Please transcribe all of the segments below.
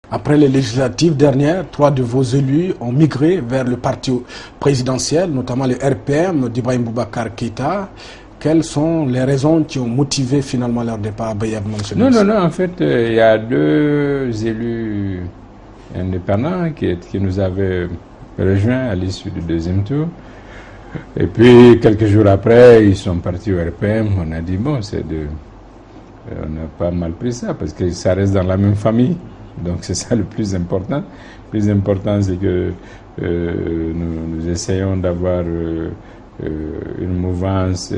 Après les législatives dernières, 3 de vos élus ont migré vers le parti présidentiel, notamment le RPM d'Ibrahim Boubacar Keïta. Quelles sont les raisons qui ont motivé finalement leur départ brièvement, monsieur le ministre? Non, en fait, il y a 2 élus indépendants qui nous avaient rejoints à l'issue du 2e tour. Et puis, quelques jours après, ils sont partis au RPM. On a dit, bon, on a pas mal pris ça, parce que ça reste dans la même famille. Donc, c'est ça le plus important. Le plus important, c'est que nous essayons d'avoir une mouvance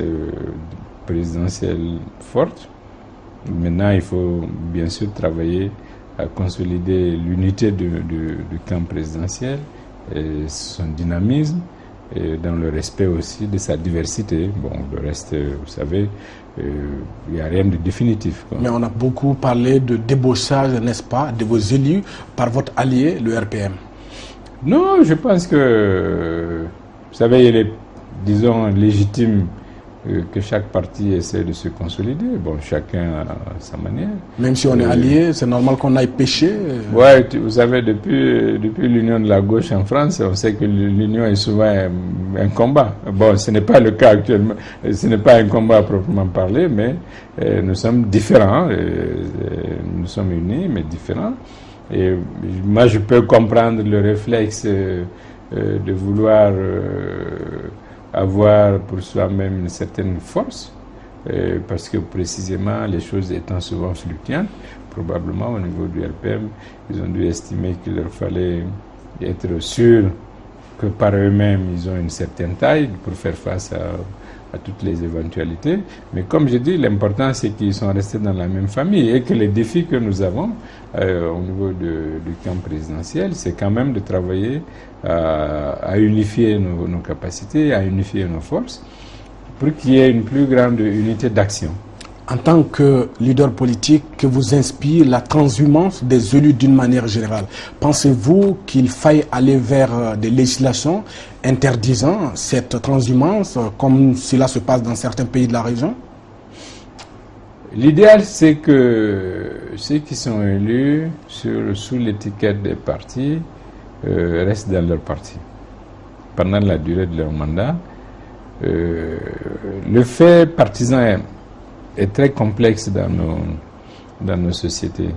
présidentielle forte. Maintenant, il faut bien sûr travailler à consolider l'unité du camp présidentiel, et son dynamisme, et dans le respect aussi de sa diversité. Bon, le reste, vous savez, il n'y a rien de définitif, quoi. Mais on a beaucoup parlé de débauchage, n'est-ce pas, de vos élus par votre allié, le RPM. Non, je pense que, vous savez, il est, disons, légitime que chaque parti essaie de se consolider. Bon, chacun à sa manière. Même si on est allié, c'est normal qu'on aille pêcher. Ouais, vous savez, depuis l'union de la gauche en France, on sait que l'union est souvent un combat. Bon, ce n'est pas le cas actuellement, ce n'est pas un combat à proprement parler, mais nous sommes différents, nous sommes unis, mais différents. Et moi, je peux comprendre le réflexe de vouloir avoir pour soi-même une certaine force, parce que précisément les choses étant souvent fluctuantes, probablement au niveau du RPM, ils ont dû estimer qu'il leur fallait être sûr que par eux-mêmes ils ont une certaine taille pour faire face à toutes les éventualités. Mais comme je dis, l'important c'est qu'ils sont restés dans la même famille, et que les défis que nous avons au niveau du camp présidentiel, c'est quand même de travailler à unifier nos capacités, à unifier nos forces, pour qu'il y ait une plus grande unité d'action. En tant que leader politique, que vous inspire la transhumance des élus d'une manière générale? Pensez-vous qu'il faille aller vers des législations interdisant cette transhumance, comme cela se passe dans certains pays de la région? L'idéal, c'est que ceux qui sont élus sous l'étiquette des partis restent dans leur parti pendant la durée de leur mandat. Le fait partisan est très complexe dans nos sociétés.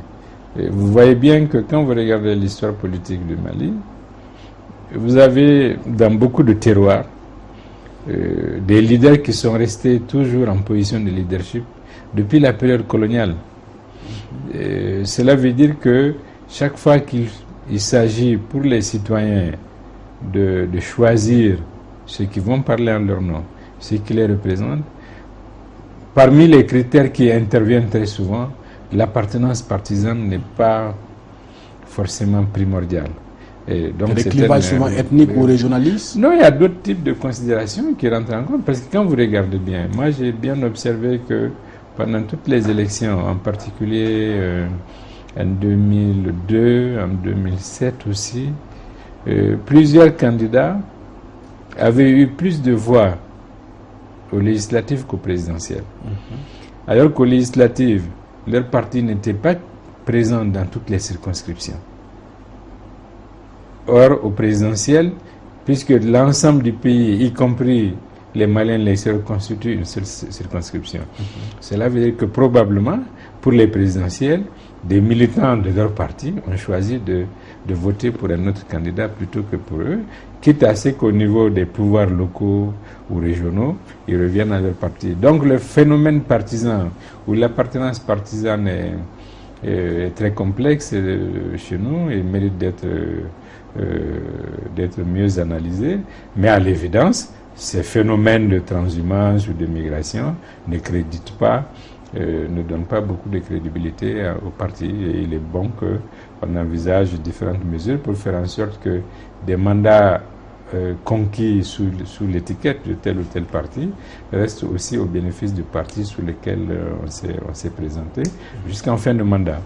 Et vous voyez bien que quand vous regardez l'histoire politique du Mali, vous avez dans beaucoup de terroirs des leaders qui sont restés toujours en position de leadership depuis la période coloniale. Cela veut dire que chaque fois qu'il s'agit pour les citoyens de choisir ceux qui vont parler en leur nom, ceux qui les représentent, parmi les critères qui interviennent très souvent, l'appartenance partisane n'est pas forcément primordiale. Et donc des clivages souvent ethniques ou régionalistes? Non, il y a d'autres types de considérations qui rentrent en compte, parce que quand vous regardez bien, moi j'ai bien observé que pendant toutes les élections, en particulier en 2002, en 2007 aussi, plusieurs candidats avaient eu plus de voix aux législatives qu'aux présidentielles. Alors qu'aux législatives, leur parti n'était pas présent dans toutes les circonscriptions. Or, aux présidentielles, puisque l'ensemble du pays, y compris les Maliens, les Sœurs, constituent une seule circonscription. Cela veut dire que probablement, pour les présidentielles, des militants de leur parti ont choisi de voter pour un autre candidat plutôt que pour eux, quitte à ce qu'au niveau des pouvoirs locaux ou régionaux, ils reviennent à leur parti. Donc le phénomène partisan, ou l'appartenance partisane est très complexe chez nous et mérite d'être mieux analysé, mais à l'évidence, ces phénomènes de transhumance ou de migration ne créditent pas, ne donnent pas beaucoup de crédibilité au parti, et il est bon qu'on envisage différentes mesures pour faire en sorte que des mandats conquis sous l'étiquette de tel ou tel parti restent aussi au bénéfice du parti sous lequel on s'est présenté jusqu'en fin de mandat.